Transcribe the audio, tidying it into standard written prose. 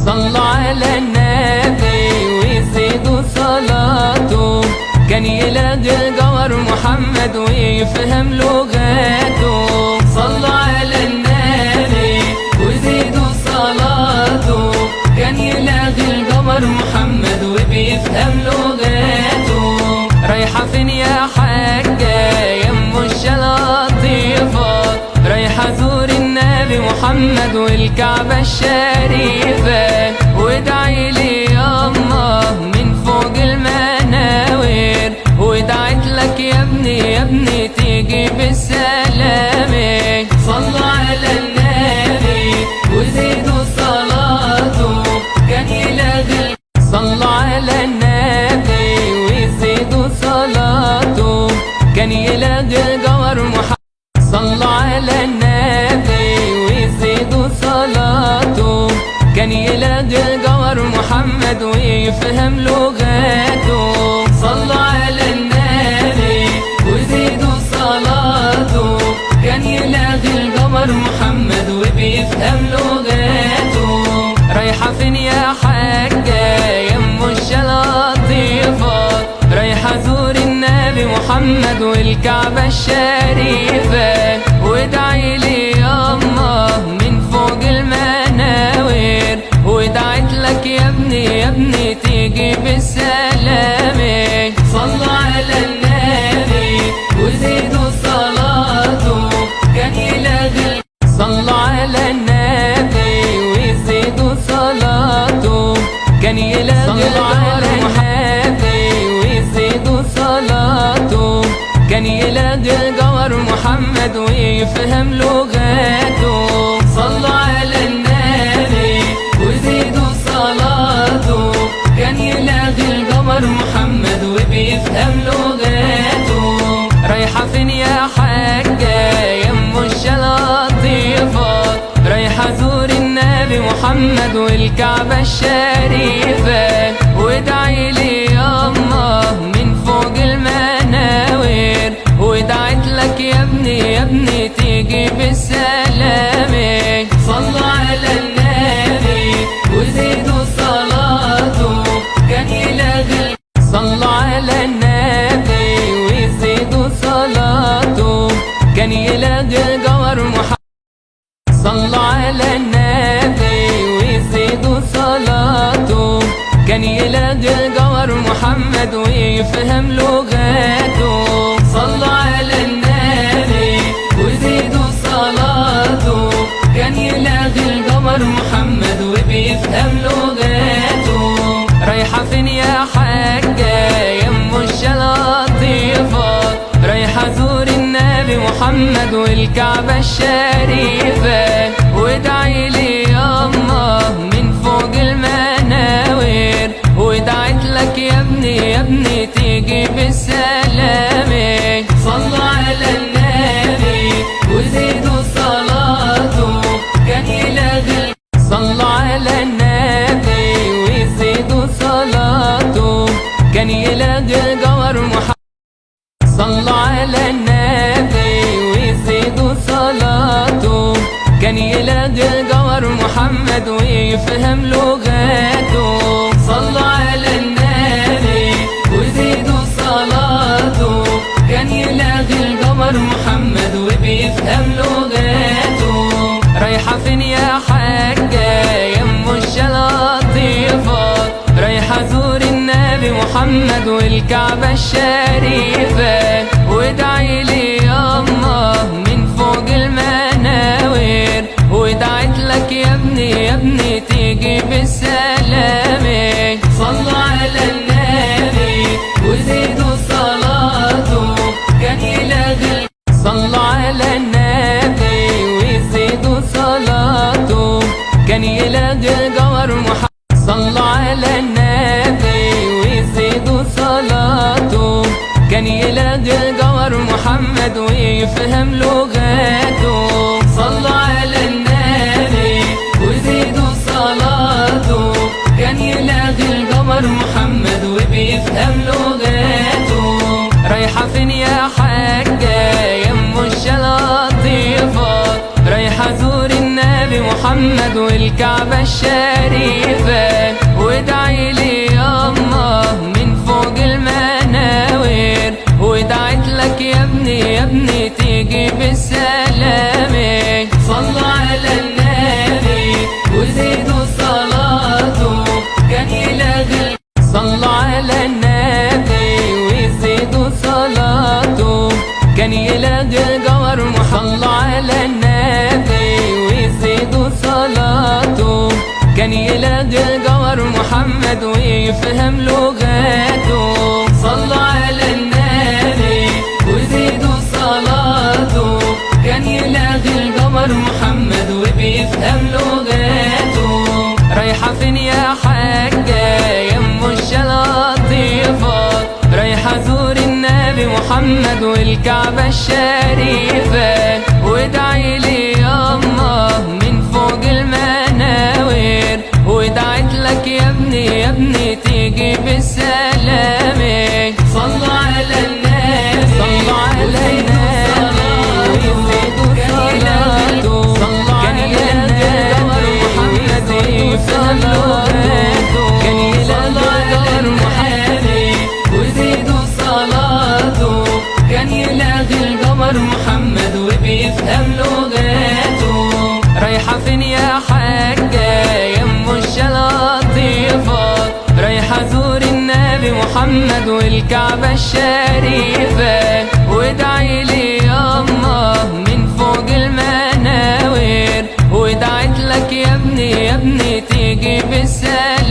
صلوا على النبي ويزيدوا صلاته، كان يلاقي القمر محمد ويفهم لغاته. صلوا على النبي ويزيدوا صلاته، كان يلاقي القمر محمد وبيفهم لغاته. رايحة فين يا حاجة يا ام الشلاطيفة؟ رايحة زور النبي محمد والكعبة الشريفة، وادعي لي ياما من فوق المناوير، ودعيت لك يا ابني يا ابني تيجي بالسلامة. صلوا على النبي وزيدوا صلاته، كان يلاقي صلوا على النبي ويزيدوا صلاته، كان يلاقي القمر محمد. صلوا على النبي ويزيدوا صلاته، كان يلاقي القمر محمد ويفهم لغاته. صلوا على النبي ويزيدوا صلاته، كان يلاقي القمر محمد وبيفهم لغاته. رايحة فين يا حاجة يا ام الشلاطيفة؟ رايحة زور النبي محمد والكعبة الشريفة، وادعي لي ياما من فوق المناوير، ودعيت لك يا ابني يا ابني تيجي بالسلامة. صلوا على النبي وزيدوا صلاته، كان يلاقي صلوا على النبي ويزيدوا صلاته، كان يلاقي كان يلاقي القمر محمد ويفهم لغاته. صلوا على النبي وزيدوا صلاته، كان يلاقي القمر محمد وبيفهم لغاته. رايحة فين يا حاجة يا ام الشلاطيفة؟ رايحة زور النبي محمد والكعبة الشريفة، وادعي لي ياما من فوق المناوير، ودعيت لك يا ابني يا ابني تيجي بالسلامة. صلوا على النبي وزيدوا صلاته، كان يلاقي صلوا على النبي ويزيدوا صلاته، كان يلاقي القمر محمد. صلوا على النبي ويزيدوا صلاته، كان يلاقي القمر محمد ويفهم لغاته. صلوا على النبي ويزيدوا صلاته، كان يلاقي القمر محمد وبيفهم لغاته. رايحة فين يا حاجة يا ام الشلاطيفة؟ رايحة زور النبي محمد والكعبة الشريفة، وادعي لي ياما من فوق المناوير، ودعيت لك يا ابني يا ابني تيجي بالسلامة. صلوا على النبي وزيدوا صلاته، كان يلاقي صلوا على النبي ويزيدوا صلاته، كان يلاقي القمر محمد. صلوا على النبي ويزيدوا صلاته، كان يلاقي القمر محمد ويفهم لغاته. صلوا على النبي ويزيدوا صلاته، كان يلاقي القمر محمد وبيفهم لغاته. رايحة فين يا حاجة يا ام الشلاطيفة؟ رايحة زور النبي محمد والكعبة الشريفة، وادعي لي ياما من فوق المناوير، ودعيت لك يا ابني يا ابني تيجي بالسلامة. صلوا على النبي وزيدوا صلاته، كان يلاقي صلوا على النبي ويزيدوا صلاته، كان يلاقي القمر محمد. صلوا على النبي ويزيدوا صلاته، كان يلاقي القمر محمد ويفهم لغاته. صلوا على النبي ويزيدوا صلاته، كان يلاقي القمر محمد وبيفهم لغاته. رايحة فين يا حاجة يا ام الشلاطيفة؟ رايحة زور النبي محمد والكعبة الشريفة، كان يلاقي جوهر محمد ويفهم لغاته. صلوا على النبي وزيدوا صلاته، كان يلاقي القمر محمد وبيفهم لغاته. رايحة فين يا حاجة يا ام الشلاطيفة؟ رايحة زور النبي محمد والكعبة الشريفة، وادعي لي ياما من فوق المناوير، ودعيت لك يا ابني يا ابني تيجي بالسلامة. صلوا على النبي صلوا على النبي وزيدوا صلاته، كان يلاقي جوهر محمد ويفهم لغاته. كان يلاقي جوهر محمد وزيدوا صلاته، كان يلاقي القمر محمد وبيفهم لغاته. رايحة فين يا حاجة يا ام الشلاطيفة؟ رايحة زور النبي محمد والكعبة الشريفة، وادعي لي ياما من فوق المناوير، ودعيت لك يا ابني يا ابني تيجي بالسلامة.